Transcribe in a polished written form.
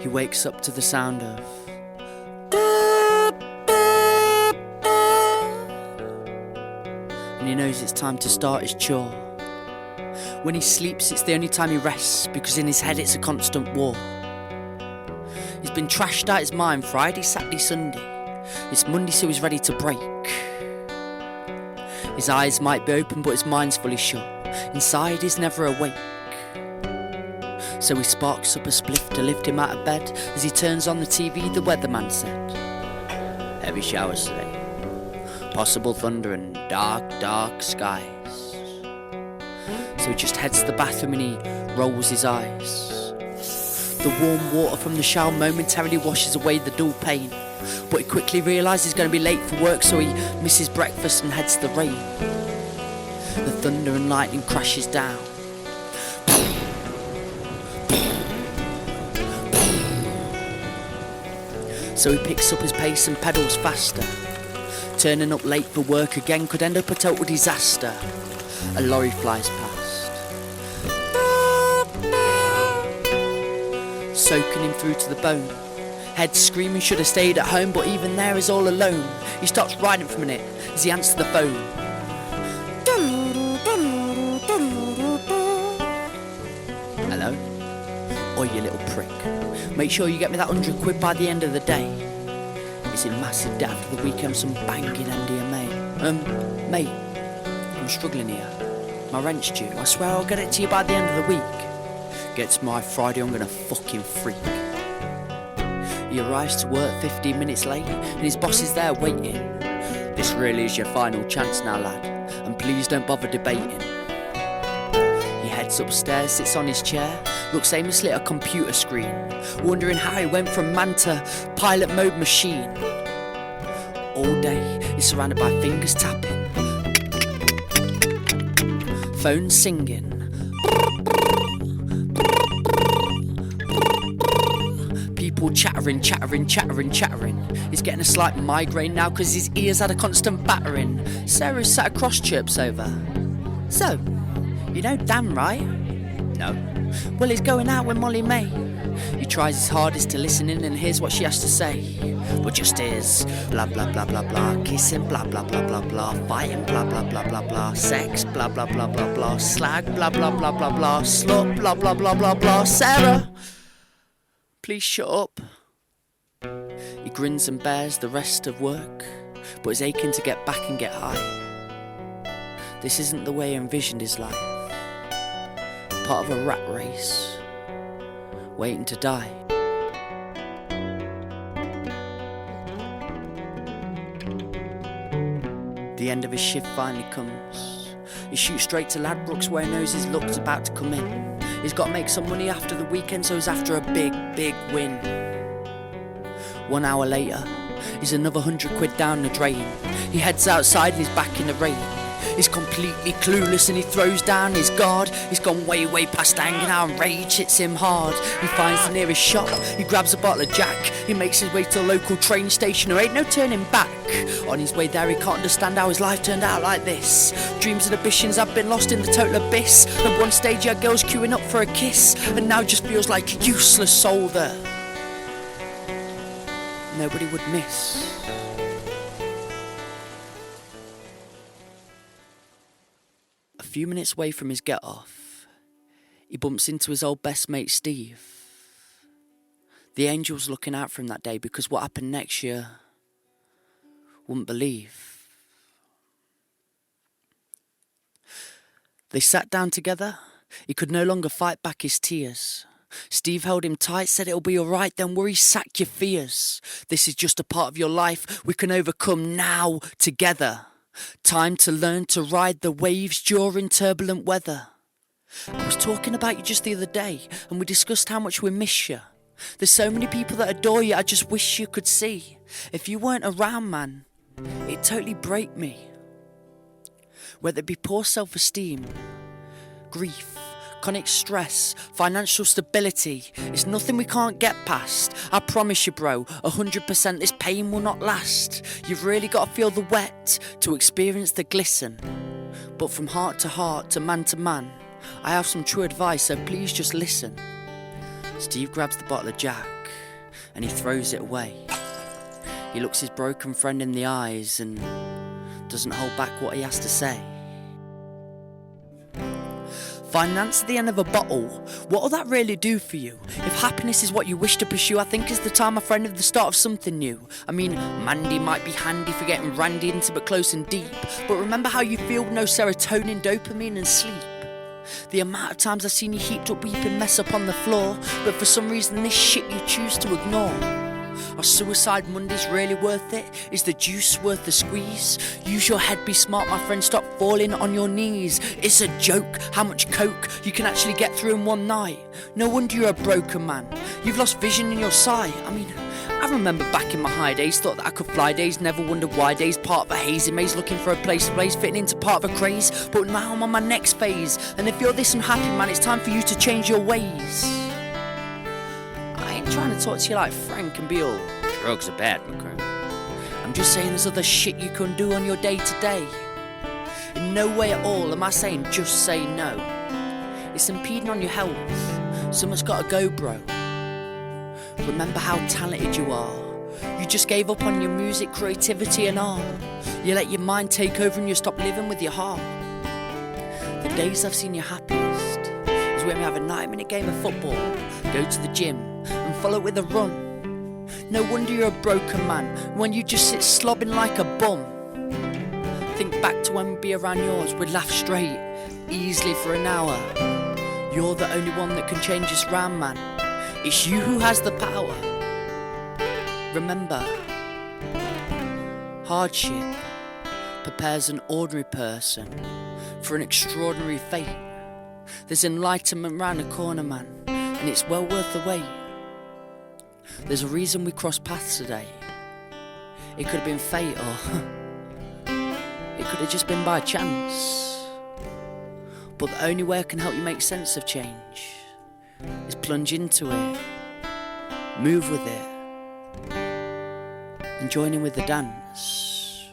He wakes up to the sound of and he knows it's time to start his chore. When he sleeps, it's the only time he rests, because in his head it's a constant war. He's been trashed out his mind Friday, Saturday, Sunday. It's Monday, so he's ready to break. His eyes might be open, but his mind's fully shut. Inside, he's never awake. So he sparks up a spliff to lift him out of bed. As he turns on the TV, the weatherman said, heavy showers today. Possible thunder and dark, dark skies. So he just heads to the bathroom and he rolls his eyes. The warm water from the shower momentarily washes away the dull pain. But he quickly realises he's going to be late for work, so he misses breakfast and heads to the rain. The thunder and lightning crashes down. So he picks up his pace and pedals faster. Turning up late for work again could end up a total disaster. A lorry flies past, soaking him through to the bone. Head screaming should have stayed at home, but even there he's all alone. He stops riding for a minute as he answers the phone. Hello? Oi, you little prick. Make sure you get me that £100 by the end of the day. Is it massive debt after the weekend, some banging NDMA? Mate, I'm struggling here. My rent's due. I swear I'll get it to you by the end of the week. Gets my Friday, I'm gonna fucking freak. He arrives to work 15 minutes late, and his boss is there waiting. This really is your final chance now, lad, and please don't bother debating. He heads upstairs, sits on his chair, looks aimlessly at a computer screen, wondering how he went from man to pilot mode machine. All day, he's surrounded by fingers tapping, phones singing, people chattering. He's getting a slight migraine now because his ears had a constant battering. Sarah's sat across, chirps over. So, you know Dan, right? No. Well, he's going out with Molly May. He tries his hardest to listen in and hears what she has to say, but just hears blah blah blah blah blah, kissing blah blah blah blah blah, fighting blah blah blah blah blah, sex blah blah blah blah blah, slag blah blah blah blah blah, slut blah blah blah blah blah. Sarah, please shut up. He grins and bears the rest of work, but is aching to get back and get high. This isn't the way he envisioned his life. Part of a rat race, waiting to die. The end of his shift finally comes. He shoots straight to Ladbrokes where he knows his luck's about to come in. He's got to make some money after the weekend, so he's after a big, big win. 1 hour later, he's another £100 down the drain. He heads outside and he's back in the rain. He's completely clueless and he throws down his guard. He's gone way, way past anger now and rage hits him hard. He finds the nearest shop, he grabs a bottle of Jack. He makes his way to a local train station, there ain't no turning back. On his way there he can't understand how his life turned out like this. Dreams and ambitions have been lost in the total abyss. At one stage he had girls queuing up for a kiss, and now just feels like a useless soul that nobody would miss. A few minutes away from his get-off, he bumps into his old best mate Steve. The angel's looking out for him that day because what happened next year, wouldn't believe. They sat down together. He could no longer fight back his tears. Steve held him tight, said it'll be alright, don't worry, sack your fears. This is just a part of your life we can overcome now together. Time to learn to ride the waves during turbulent weather. I was talking about you just the other day, and we discussed how much we miss you. There's so many people that adore you, I just wish you could see. If you weren't around, man, it'd totally break me. Whether it be poor self-esteem, grief, chronic stress, financial stability, it's nothing we can't get past. I promise you, bro, 100% this pain will not last. You've really got to feel the wet to experience the glisten. But from heart to man, I have some true advice, so please just listen. Steve grabs the bottle of Jack, and he throws it away. He looks his broken friend in the eyes and doesn't hold back what he has to say. Finance at the end of a bottle, what will that really do for you? If happiness is what you wish to pursue, I think it's the time, my friend, of the start of something new. I mean, Mandy might be handy for getting randy, intimate, close and deep, but remember how you feel with no serotonin, dopamine and sleep. The amount of times I've seen you heaped up weeping mess up on the floor, but for some reason this shit you choose to ignore. Are suicide Mondays really worth it? Is the juice worth the squeeze? Use your head, be smart, my friend, stop falling on your knees. It's a joke how much coke you can actually get through in one night. No wonder you're a broken man. You've lost vision in your sight. I mean, I remember back in my high days, thought that I could fly days, never wondered why days, part of a hazy maze, looking for a place to blaze, fitting into part of a craze. But now I'm on my next phase, and if you're this unhappy, man, it's time for you to change your ways. I ain't trying to talk to you like Frank and be all, drugs are bad, McCrone. I'm just saying there's other shit you can do on your day to day. In no way at all am I saying just say no. It's impeding on your health. Someone's gotta go, bro. Remember how talented you are. You just gave up on your music, creativity and art. You let your mind take over and you stop living with your heart. The days I've seen you happiest is when we have a 90-minute game of football, go to the gym and follow it with a run. No wonder you're a broken man when you just sit slobbing like a bum. Think back to when we'd be around yours, we'd laugh straight, easily for an hour. You're the only one that can change this round, man. It's you who has the power. Remember, hardship prepares an ordinary person for an extraordinary fate. There's enlightenment round the corner, man, and it's well worth the wait. There's a reason we crossed paths today. It could have been fate, or it could have just been by chance. But the only way I can help you make sense of change is plunge into it, move with it, and join in with the dance.